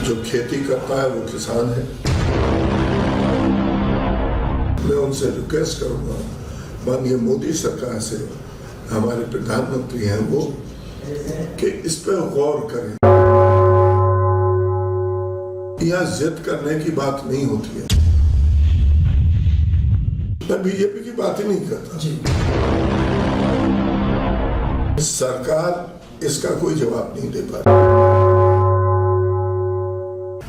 जो खेती करता है वो किसान है। मैं उनसे रिक्वेस्ट करूंगा, माननीय मोदी सरकार से, हमारे प्रधानमंत्री हैं वो, कि इस पर गौर करें। यहाँ जिद करने की बात नहीं होती है। मैं बीजेपी की बात ही नहीं करता। सरकार इसका कोई जवाब नहीं दे पा रही।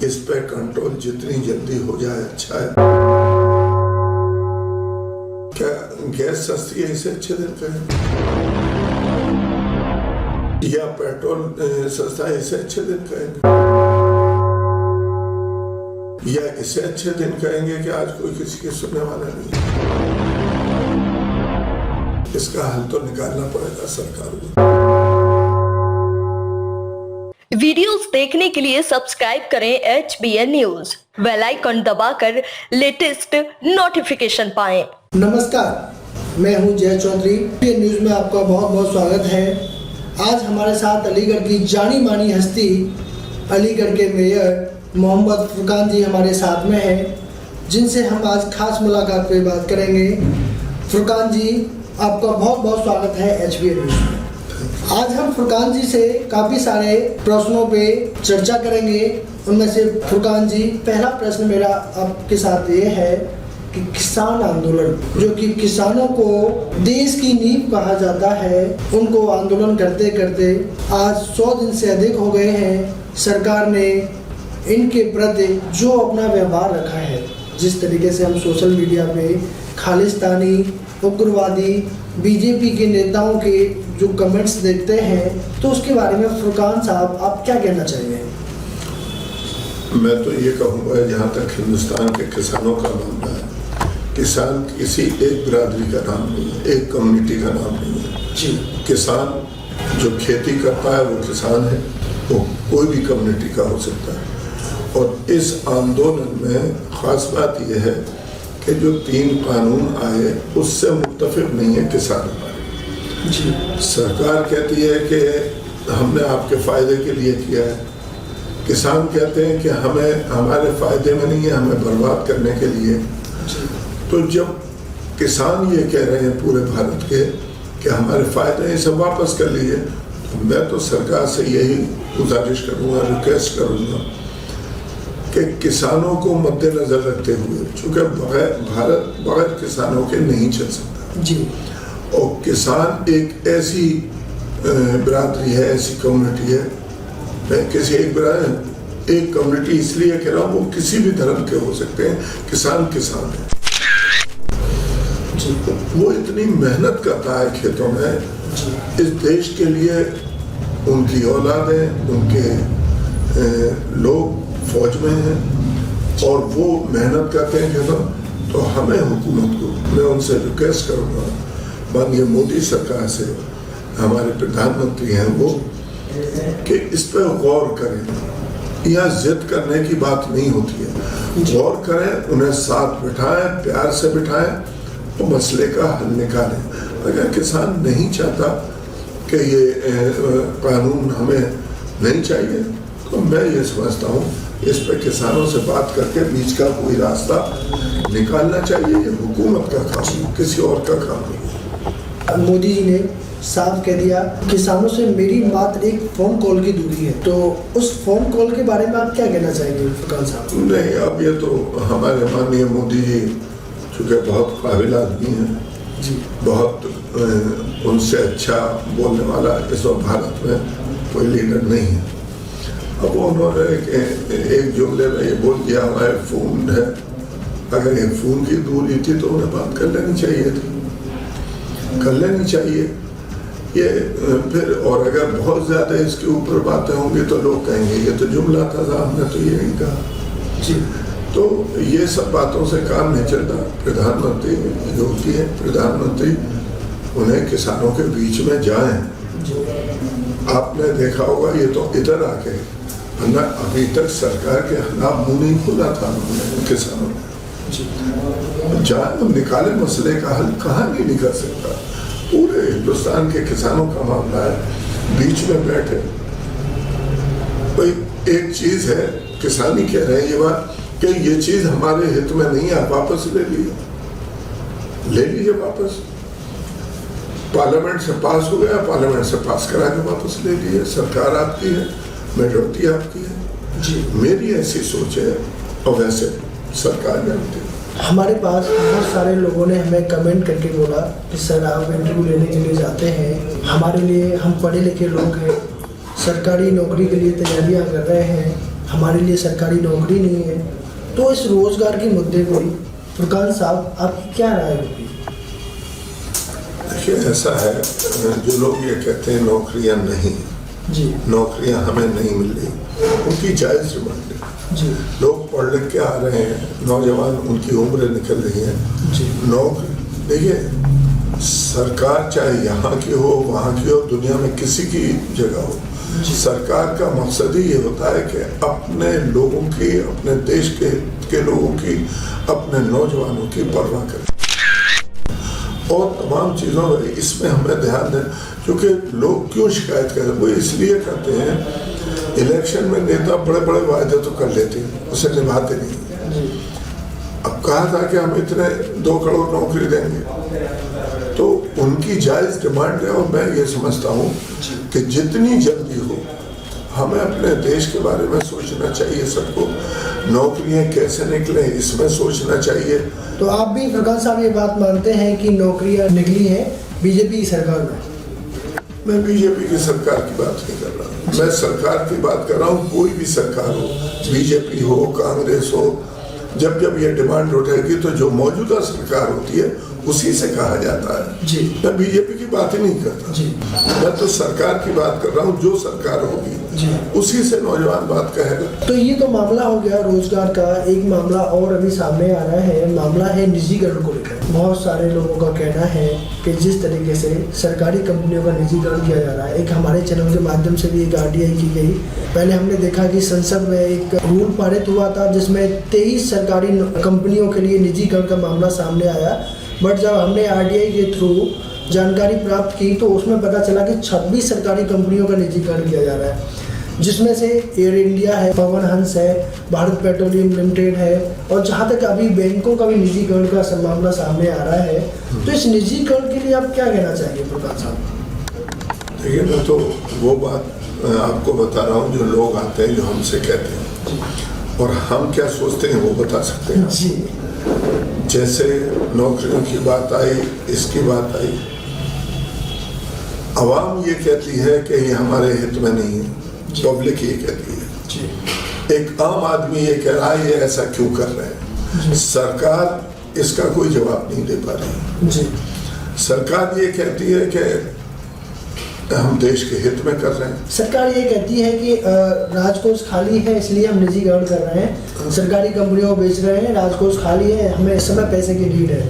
इस पे कंट्रोल जितनी जल्दी हो जाए अच्छा है। क्या गैस सस्ती है इसे अच्छे दिन कहें, या पेट्रोल सस्ता है इसे अच्छे दिन कहेंगे, या इसे अच्छे दिन कहेंगे कि आज कोई किसी की सुनने वाला नहीं। इसका हल तो निकालना पड़ेगा सरकार को। वीडियोस देखने के लिए सब्सक्राइब करें HBN न्यूज, बेल आइकन दबाकर लेटेस्ट नोटिफिकेशन पाएं। नमस्कार, मैं हूं जय चौधरी। HBN न्यूज में आपका बहुत बहुत स्वागत है। आज हमारे साथ अलीगढ़ की जानी मानी हस्ती, अलीगढ़ के मेयर मोहम्मद फुरकान जी हमारे साथ में हैं, जिनसे हम आज खास मुलाकात पे बात करेंगे। फुरकान जी, आपका बहुत बहुत स्वागत है HBN न्यूज में। आज हम फुरकान जी से काफ़ी सारे प्रश्नों पे चर्चा करेंगे। उनमें से फुरकान जी, पहला प्रश्न मेरा आपके साथ ये है कि किसान आंदोलन, जो कि किसानों को देश की नींव कहा जाता है, उनको आंदोलन करते करते आज 100 दिन से अधिक हो गए हैं। सरकार ने इनके प्रति जो अपना व्यवहार रखा है, जिस तरीके से हम सोशल मीडिया पे खालिस्तानी, उग्रवादी, बीजेपी के नेताओं के जो कमेंट्स देखते हैं, तो उसके बारे में फुरकान साहब आप क्या कहना चाहिए? मैं तो ये कहूँगा, जहाँ तक हिंदुस्तान के किसानों का मामला है, किसान किसी एक बिरादरी का नाम नहीं है, एक कम्युनिटी का नाम नहीं है जी। किसान जो खेती करता है वो किसान है, वो कोई भी कम्युनिटी का हो सकता है। और इस आंदोलन में खास बात यह है कि जो 3 कानून आए उससे मुत्तफिक नहीं है किसान हमारे जी। सरकार कहती है कि हमने आपके फायदे के लिए किया है, किसान कहते हैं कि हमें हमारे फायदे में नहीं है, हमें बर्बाद करने के लिए। तो जब किसान ये कह रहे हैं पूरे भारत के कि हमारे फायदे हैं, सब वापस कर लीजिए, तो मैं तो सरकार से यही गुजारिश करूँगा, रिक्वेस्ट करूँगा कि किसानों को मद्देनजर रखते हुए, चूँकि भारत बगैर किसानों के नहीं चल सकता जी। और किसान एक ऐसी बिरादरी है, ऐसी कम्युनिटी है, मैं किसी एक कम्युनिटी इसलिए कह रहा हूँ, वो किसी भी धर्म के हो सकते हैं, किसान किसान है जी। वो इतनी मेहनत करता है खेतों में इस देश के लिए, उनकी औलादें, उनके लोग फौज में हैं और वो मेहनत करते हैं खेतों। तो हमें हुकूमत को, मैं उनसे रिक्वेस्ट करूँगा, माननीय मोदी सरकार से, हमारे प्रधानमंत्री हैं वो, कि इस पर गौर करें। यहाँ जिद करने की बात नहीं होती है, गौर करें, उन्हें साथ बिठाएं, प्यार से बिठाएं, तो मसले का हल निकालें। अगर किसान नहीं चाहता कि ये कानून हमें नहीं चाहिए, तो मैं ये समझता हूँ इस पर किसानों से बात करके बीच का कोई रास्ता निकालना चाहिए। ये हुकूमत का काम है, किसी और का काम नहीं। मोदी जी ने साफ कह दिया, किसानों से मेरी मात्र एक फ़ोन कॉल की दूरी है। तो उस फ़ोन कॉल के बारे में आप क्या कहना चाहेंगे फुरकान साहब? नहीं, अब ये तो हमारे माननीय मोदी जी चूँकि बहुत काबिल आदमी हैं जी, बहुत उनसे अच्छा बोलने वाला इस वक्त भारत में कोई लीडर नहीं है। अब उन्होंने एक जुमले में ये बोल दिया, हमारे फ़ोन है, अगर एक फ़ोन की दूरी थी तो उन्हें बात कर लेनी चाहिए थी, कर लेनी चाहिए ये फिर। और अगर बहुत ज़्यादा इसके ऊपर बातें होंगी तो लोग कहेंगे ये तो जुमला था, हमने तो ये नहीं कहा जी। तो ये सब बातों से काम नहीं चलता। प्रधानमंत्री जो होती है, प्रधानमंत्री उन्हें किसानों के बीच में जाएं। आपने देखा होगा, ये तो इधर आके, वरना अभी तक सरकार के खिलाफ मुंह नहीं खोला था किसानों ने। जाए निकाले मसले का हल, कहाँ नहीं निकल सकता। पूरे हिंदुस्तान के किसानों का मामला है, बीच में बैठे। कोई एक चीज है किसान ही कह रहे हैं ये बात कि ये चीज हमारे हित में नहीं है, आप वापस ले लीजिए वापस। पार्लियामेंट से पास हो गया, पार्लियामेंट से पास करा के वापस ले लीजिए। सरकार आपकी है, मेजोरिटी आपकी है जी। मेरी ऐसी सोच है और वैसे सरकार जानती है। हमारे पास बहुत सारे लोगों ने हमें कमेंट करके बोला कि सर आप इंटरव्यू लेने के लिए जाते हैं, हमारे लिए, हम पढ़े लिखे लोग हैं, सरकारी नौकरी के लिए तैयारियां कर रहे हैं, हमारे लिए सरकारी नौकरी नहीं है। तो इस रोजगार के मुद्दे को फुरकान साहब आपकी क्या राय होगी? देखिए ऐसा है, जो लोग ये कहते हैं नौकरियां नहीं जी, नौकरियां हमें नहीं मिल रही, उनकी जायज डिमांड है जी। लोग पढ़ लिख के आ रहे हैं, नौजवान, उनकी उम्रें निकल रही हैं जी। नौकरी देखिए, सरकार चाहे यहाँ की हो, वहाँ की हो, दुनिया में किसी की जगह हो, सरकार का मकसद ही ये होता है कि अपने लोगों की, अपने देश के लोगों की, अपने नौजवानों की परवाह करे और तमाम चीज़ों में इसमें हमें ध्यान दें। क्योंकि लोग क्यों शिकायत करते हैं, वो इसलिए करते हैं, इलेक्शन में नेता बड़े बड़े वायदे तो कर लेते हैं, उसे निभाते नहीं। अब कहा था कि हम इतने 2 करोड़ नौकरी देंगे, तो उनकी जायज़ डिमांड है और मैं ये समझता हूँ कि जितनी जल्दी हो हमें अपने देश के बारे में सोचना चाहिए। सबको नौकरियां कैसे निकले इसमें सोचना चाहिए। तो आप भी फुरकान साहब ये बात मानते हैं कि नौकरियां निकली हैं बीजेपी की सरकार में? मैं बीजेपी की सरकार की बात नहीं कर रहा, मैं सरकार की बात कर रहा हूँ। कोई भी सरकार हो, बीजेपी हो, कांग्रेस हो, जब जब ये डिमांड उठेगी तो जो मौजूदा सरकार होती है उसी से कहा जाता है जी। मैं बीजेपी की बात ही नहीं करता जी। मैं तो सरकार की बात कर रहा हूँ। जो सरकार होगी जी। उसी से नौजवान बात कहेगा। तो ये तो मामला हो गया रोजगार का। एक मामला और अभी सामने आ रहा है, मामला है निजीकरण को लेकर। बहुत सारे लोगों का कहना है कि जिस तरीके से सरकारी कंपनियों का निजीकरण किया जा रहा है, एक हमारे चैनल के माध्यम से भी एक RTI की गई। पहले हमने देखा कि संसद में एक रूल पारित हुआ था जिसमें 23 सरकारी कंपनियों के लिए निजीकरण का मामला सामने आया। बट जब हमने RTI के थ्रू जानकारी प्राप्त की तो उसमें पता चला कि 26 सरकारी कंपनियों का निजीकरण किया जा रहा है, जिसमें से एयर इंडिया है, पवन हंस है, भारत पेट्रोलियम लिमिटेड है, और जहां तक अभी बैंकों का भी निजीकरण का मामला सामने आ रहा है। तो इस निजीकरण के लिए आप क्या कहना चाहिए फुरकान साहब? देखिए, मैं तो वो बात आपको बता रहा हूँ जो लोग आते हैं, जो हमसे कहते हैं, और हम क्या सोचते हैं वो बता सकते हैं जी। जैसे नौकरियों की बात आई, इसकी बात आई, अवाम ये कहती है कि ये हमारे हित में नहीं है, पब्लिक ये कहती है जी। एक आम आदमी ये कह रहा है ये ऐसा क्यों कर रहे हैं, सरकार इसका कोई जवाब नहीं दे पा रही जी। सरकार ये कहती है कि हम देश के हित में कर रहे हैं। सरकार ये कहती है कि राजकोष खाली है इसलिए हम निजीकरण कर रहे हैं, सरकारी कंपनियों को बेच रहे हैं, राजकोष खाली है, हमें इस समय पैसे की नीड है,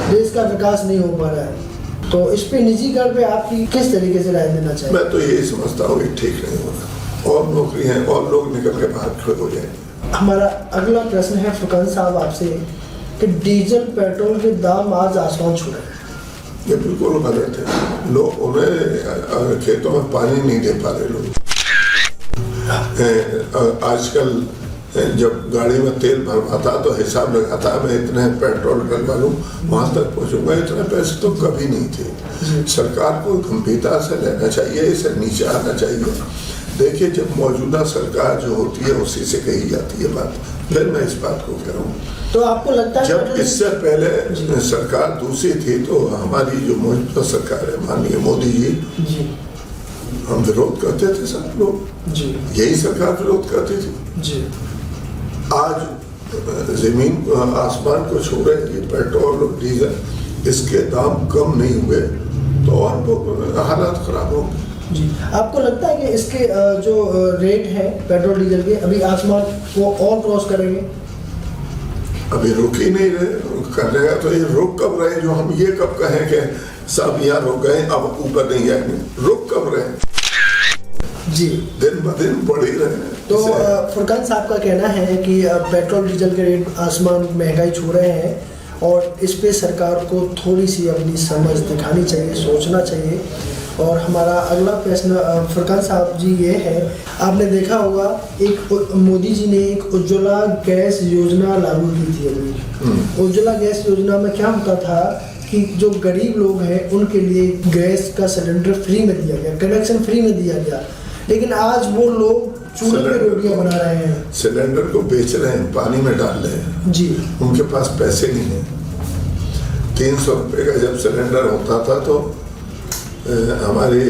देश का विकास नहीं हो पा रहा है। तो इस पे निजीकरण पे आपकी किस तरीके से राय देना चाहिए? मैं तो यही समझता हूँ कि ठीक नहीं होगा, और नौकरी है और लोग निकल के बाहर खड़े हो जाएंगे। हमारा अगला प्रश्न है फुरकान साहब आपसे कि डीजल पेट्रोल के दाम आज आसमान छू रहे हैं। ये बिल्कुल गलत है। लोग उन्हें खेतों में पानी नहीं दे पा रहे लोग। आजकल जब गाड़ी में तेल भरवाता तो हिसाब लगाता है मैं इतने पेट्रोल डलवा लूँ, वहाँ तक पहुँचूंगा, इतने पैसे तो कभी नहीं थे। सरकार को गंभीरता से लेना चाहिए, इसे नीचे आना चाहिए। देखिए, जब मौजूदा सरकार जो होती है उसी से कही जाती है बात, फिर मैं इस बात को कह रहा हूँ। तो आपको लगता है जब इससे पहले सरकार दूसरी थी तो हमारी जो मौजूदा सरकार है माननीय मोदी जी, हम विरोध करते थे सब लोग जी, यही सरकार विरोध करती थी जी। आज जमीन आसमान को छू रहे हैं पेट्रोल और डीजल, इसके दाम कम नहीं हुए तो और हालात खराब होंगे जी। आपको लगता है कि इसके जो रेट है पेट्रोल डीजल के अभी आसमान को और क्रॉस करेंगे? अभी रुक ही नहीं रहे, करने का तो ये रुक कब रहे, जो हम ये कब कहें कि सब यहाँ रुक गए अब ऊपर नहीं आएंगे, रुक कब रहे जी, दिन ब दिन बढ़ ही रहे हैं। तो फुरकान साहब का कहना है कि पेट्रोल डीजल के रेट आसमान महंगाई छू रहे हैं और इस पे सरकार को थोड़ी सी अपनी समझ दिखानी चाहिए, सोचना चाहिए। और हमारा अगला प्रश्न फरकान साहब जी ये है, आपने देखा होगा एक मोदी जी ने एक उज्ज्वला गैस योजना लागू की थी अभी। उज्ज्वला गैस योजना में क्या होता था कि जो गरीब लोग हैं उनके लिए गैस का सिलेंडर फ्री में दिया गया, कनेक्शन फ्री में दिया गया, लेकिन आज वो लोग चूल्हे पे रोटियां बना रहे हैं, सिलेंडर को बेच रहे हैं, पानी में डाल रहे हैं जी। उनके पास पैसे नहीं है। 300 रुपये का जब सिलेंडर होता था तो हमारी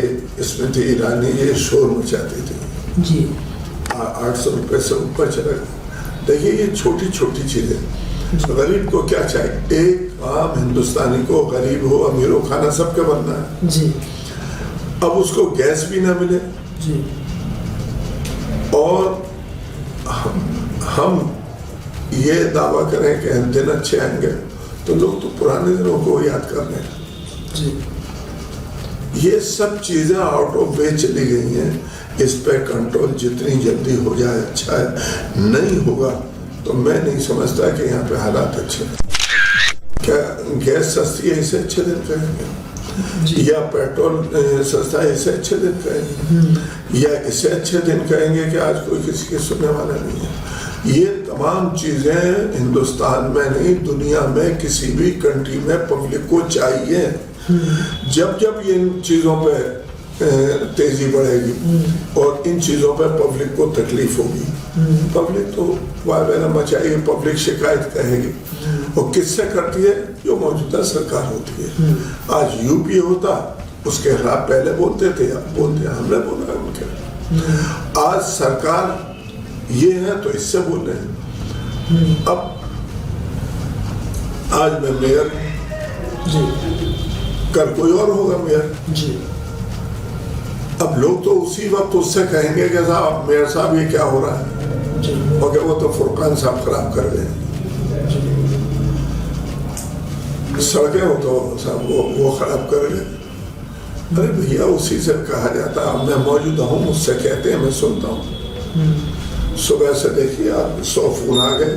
स्मृति ईरानी ये शोर मचाती थी जी। 800 रुपये से ऊपर चला गया। देखिए ये छोटी छोटी चीजें, गरीब को क्या चाहिए? एक आम हिंदुस्तानी को, गरीब हो अमीर हो, खाना सबके बनना है जी। अब उसको गैस भी ना मिले जी। और हम ये दावा करें कि दिन अच्छे आएंगे तो लोग तो पुराने दिनों को याद कर रहे हैं जी। ये सब चीजें आउट ऑफ वे चली गई हैं। इस पे कंट्रोल जितनी जल्दी हो जाए अच्छा है, नहीं होगा तो मैं नहीं समझता कि यहाँ पे हालात अच्छे हैं। क्या गैस सस्ती है इसे अच्छे दिन कहेंगे, या पेट्रोल सस्ता है इसे अच्छे दिन कहेंगे, या इसे अच्छे दिन कहेंगे कि आज कोई किसी के सुनने वाला नहीं है? ये तमाम चीजें हिंदुस्तान में नहीं दुनिया में किसी भी कंट्री में पब्लिक को चाहिए। जब जब ये इन चीजों पे तेजी बढ़ेगी और इन चीजों पे पब्लिक को तकलीफ होगी, पब्लिक तो वायवेला मचाएगी, पब्लिक शिकायत कहेगी। और किससे करती है? जो मौजूदा सरकार होती है। आज यूपी होता उसके खिलाफ पहले बोलते थे, अब बोलते हैं हमने बोला है उनके। आज सरकार ये है तो इससे बोल रहे हैं। अब आज मैं मेयर जी। कल कोई और होगा मेयर जी। अब लोग तो उसी वक्त उससे कहेंगे कि साहब मेयर साहब ये क्या हो रहा है जी। और क्या वो तो फुरकान साहब खराब कर गए, सड़कें हो तो साहब वो खराब कर गए। अरे भैया उसी से कहा जाता है, मैं मौजूद हूँ, मुझसे कहते हैं, मैं सुनता हूँ। सुबह से देखिए आप 100 फोन आ गए,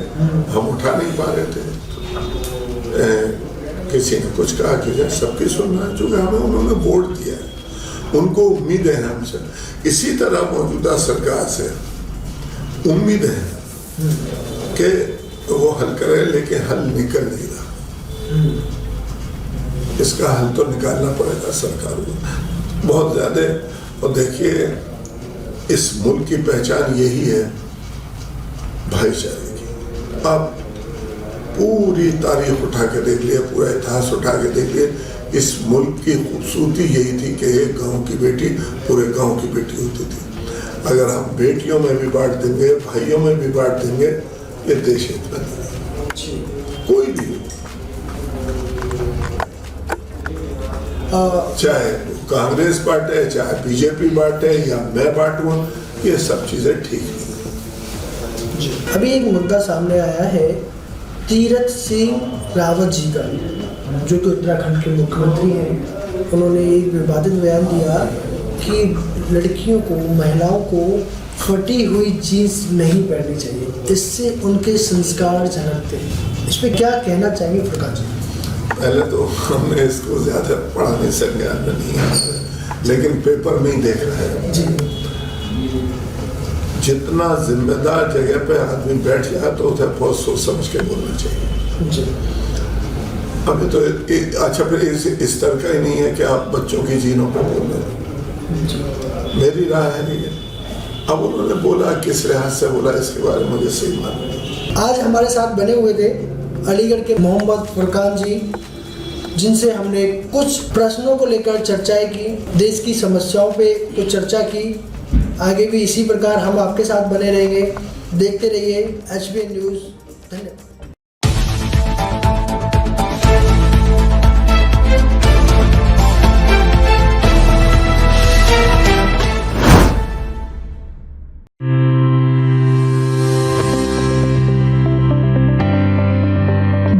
हम उठा नहीं पा रहे थे। किसी ने कुछ कहा कि सबकी सुनना है, चूंकि हमें उन्होंने वोट दिया है, उनको उम्मीद है हमसे। इसी तरह मौजूदा सरकार से उम्मीद है कि वो हल करे, लेकिन हल निकल नहीं रहा। इसका हल तो निकालना पड़ेगा सरकार को बहुत ज्यादा। और देखिए इस मुल्क की पहचान यही है भाईचारे की। आप पूरी तारीख उठा के देख लिए, पूरा इतिहास उठा के देख लिए, इस मुल्क की खूबसूरती यही थी कि एक गांव की बेटी पूरे गांव की बेटी होती थी। अगर हम बेटियों में भी बांट देंगे, भाइयों में भी बांट देंगे, ये देश इतना नहीं। कोई भी चाहे कांग्रेस बांटे, चाहे बीजेपी बांटे, या मैं बांटूं, ये सब चीजें ठीक नहीं। अभी एक मुद्दा सामने आया है तीरथ सिंह रावत जी का, जो कि उत्तराखंड के मुख्यमंत्री हैं। उन्होंने एक विवादित बयान दिया कि लड़कियों को, महिलाओं को फटी हुई जीन्स नहीं पहननी चाहिए, इससे उनके संस्कार झलकते हैं। इस पर क्या कहना चाहिए फरकान जी? पहले तो हमने इसको ज्यादा पढ़ाने से ज्ञान में नहीं है, लेकिन पेपर में ही देख रहे हैं जी। जितना जिम्मेदार जगह पे आदमी बैठ जाए तो उसे बहुत सोच समझ के बोलना चाहिए जी। अभी तो अच्छा फिर इस तरह का ही नहीं है कि आप बच्चों की जीनों पे बोल रहे हैं। मेरी राय है नहीं है। अब उन्होंने बोला किस लिहाज से बोला इसके बारे में मुझे सही मालूम नहीं। आज हमारे साथ बने हुए थे अलीगढ़ के मोहम्मद फुरकान जी, जिनसे हमने कुछ प्रश्नों को लेकर चर्चाएं की, देश की समस्याओं पे कुछ चर्चा की। आगे भी इसी प्रकार हम आपके साथ बने रहेंगे। देखते रहिए HBN न्यूज़। धन्यवाद।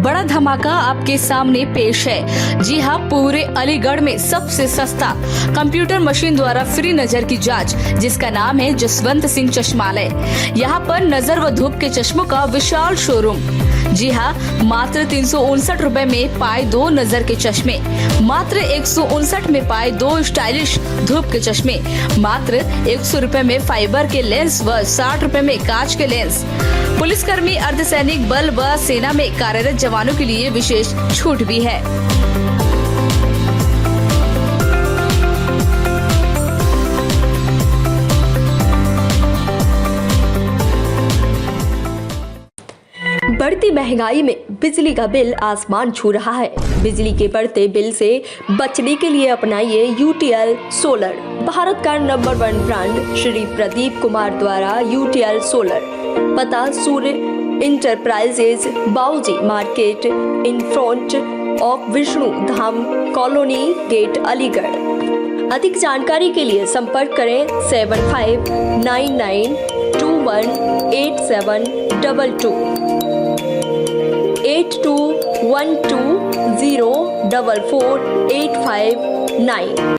बड़ा धमाका आपके सामने पेश है। जी हाँ, पूरे अलीगढ़ में सबसे सस्ता कंप्यूटर मशीन द्वारा फ्री नजर की जांच, जिसका नाम है जसवंत सिंह चश्मालय। यहाँ पर नजर व धूप के चश्मों का विशाल शोरूम। जी हाँ, मात्र 359 रुपए में पाए 2 नजर के चश्मे, मात्र 159 में पाए 2 स्टाइलिश धूप के चश्मे, मात्र 100 रुपए में फाइबर के लेंस व 60 रुपए में कांच के लेंस। पुलिसकर्मी, अर्धसैनिक बल व सेना में कार्यरत जवानों के लिए विशेष छूट भी है। बढ़ती महंगाई में बिजली का बिल आसमान छू रहा है। बिजली के बढ़ते बिल से बचने के लिए अपनाइए यूटीएल सोलर। भारत का नंबर 1 ब्रांड श्री प्रदीप कुमार द्वारा यूटीएल सोलर। पता Surya enterprises, Bauji market, in front of Vishnu Dham colony gate, Aligarh. अधिक जानकारी के लिए संपर्क करें 7599218722 8212044859।